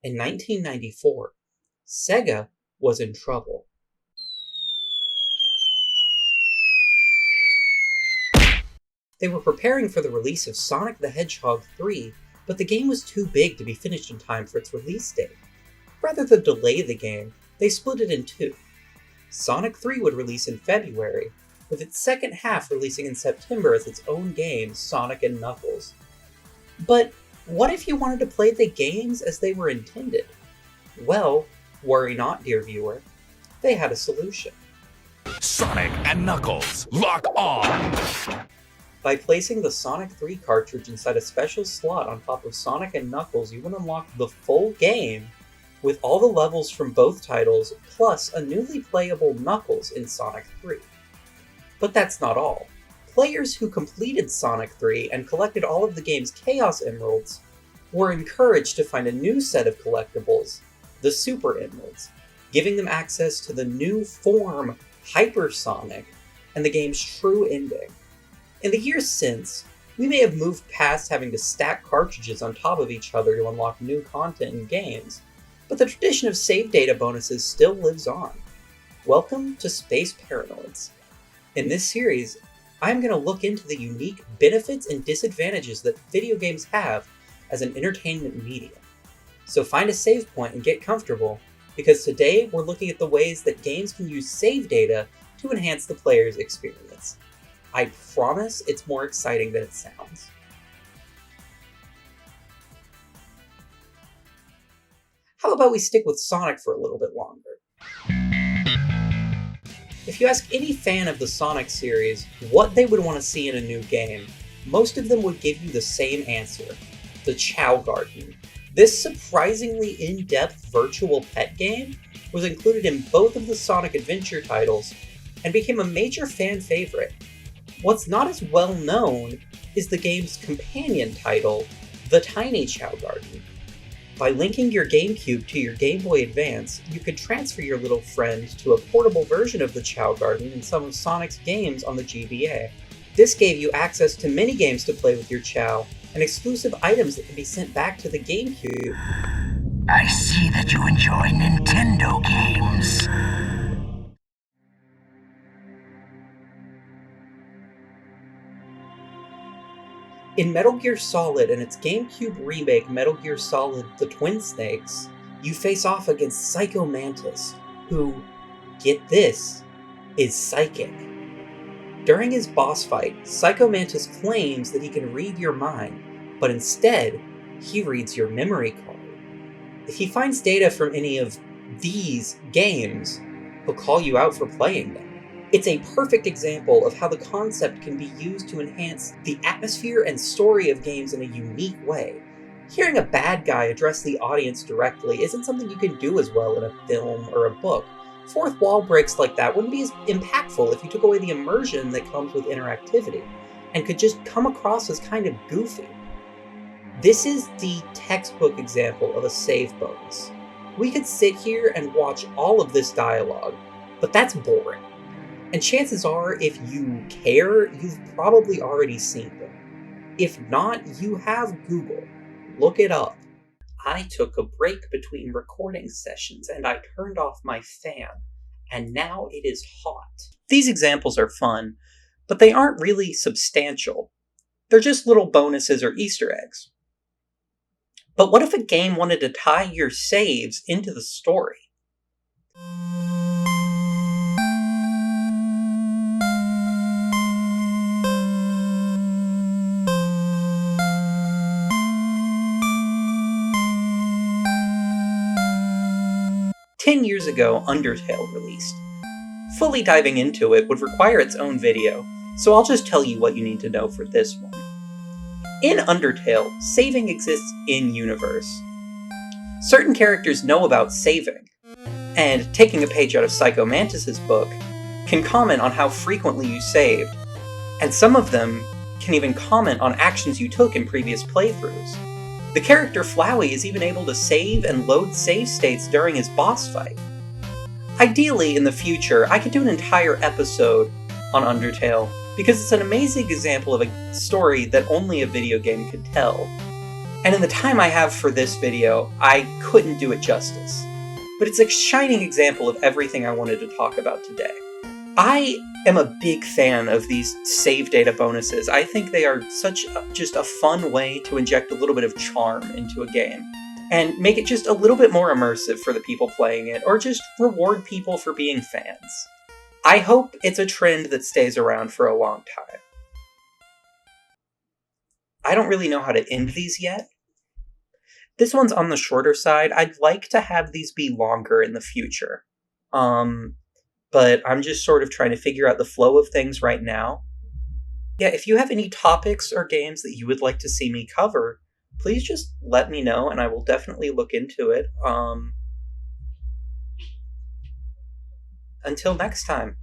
In 1994, Sega was in trouble. They were preparing for the release of Sonic the Hedgehog 3, but the game was too big to be finished in time for its release date. Rather than delay the game, they split it in two. Sonic 3 would release in February, with its second half releasing in September as its own game, Sonic and Knuckles. But what if you wanted to play the games as they were intended? Well, worry not, dear viewer. They had a solution. Sonic and Knuckles, lock on! By placing the Sonic 3 cartridge inside a special slot on top of Sonic and Knuckles, you would unlock the full game with all the levels from both titles, plus a newly playable Knuckles in Sonic 3. But that's not all. Players who completed Sonic 3 and collected all of the game's Chaos Emeralds were encouraged to find a new set of collectibles, the Super Emeralds, giving them access to the new form Hyper Sonic and the game's true ending. In the years since, we may have moved past having to stack cartridges on top of each other to unlock new content in games, but the tradition of save data bonuses still lives on. Welcome to Space Paranoids. In this series, I'm going to look into the unique benefits and disadvantages that video games have as an entertainment medium. So find a save point and get comfortable, because today we're looking at the ways that games can use save data to enhance the player's experience. I promise it's more exciting than it sounds. How about we stick with Sonic for a little bit longer? If you ask any fan of the Sonic series what they would want to see in a new game, most of them would give you the same answer: the Chao Garden. This surprisingly in-depth virtual pet game was included in both of the Sonic Adventure titles and became a major fan favorite. What's not as well known is the game's companion title, The Tiny Chao Garden. By linking your GameCube to your Game Boy Advance, you could transfer your little friend to a portable version of the Chao Garden in some of Sonic's games on the GBA. This gave you access to mini-games to play with your Chao, and exclusive items that can be sent back to the GameCube. I see that you enjoy Nintendo games. In Metal Gear Solid and its GameCube remake Metal Gear Solid: The Twin Snakes, you face off against Psycho Mantis, who, get this, is psychic. During his boss fight, Psycho Mantis claims that he can read your mind, but instead, he reads your memory card. If he finds data from any of these games, he'll call you out for playing them. It's a perfect example of how the concept can be used to enhance the atmosphere and story of games in a unique way. Hearing a bad guy address the audience directly isn't something you can do as well in a film or a book. Fourth wall breaks like that wouldn't be as impactful if you took away the immersion that comes with interactivity, and could just come across as kind of goofy. This is the textbook example of a save bonus. We could sit here and watch all of this dialogue, but that's boring. And chances are, if you care, you've probably already seen them. If not, you have Google. Look it up. I took a break between recording sessions and I turned off my fan, and now it is hot. These examples are fun, but they aren't really substantial. They're just little bonuses or Easter eggs. But what if a game wanted to tie your saves into the story? "10 years ago, Undertale released. Fully diving into it would require its own video, so I'll just tell you what you need to know for this one. In Undertale, saving exists in-universe. Certain characters know about saving, and taking a page out of Psycho Mantis' book, can comment on how frequently you saved, and some of them can even comment on actions you took in previous playthroughs. The character Flowey is even able to save and load save states during his boss fight. Ideally, in the future, I could do an entire episode on Undertale, because it's an amazing example of a story that only a video game could tell. And in the time I have for this video, I couldn't do it justice. But it's a shining example of everything I wanted to talk about today. I am a big fan of these save data bonuses. I think they are just a fun way to inject a little bit of charm into a game and make it just a little bit more immersive for the people playing it, or just reward people for being fans. I hope it's a trend that stays around for a long time. I don't really know how to end these yet. This one's on the shorter side. I'd like to have these be longer in the future. But I'm just sort of trying to figure out the flow of things right now. Yeah, if you have any topics or games that you would like to see me cover, please just let me know and I will definitely look into it. Until next time.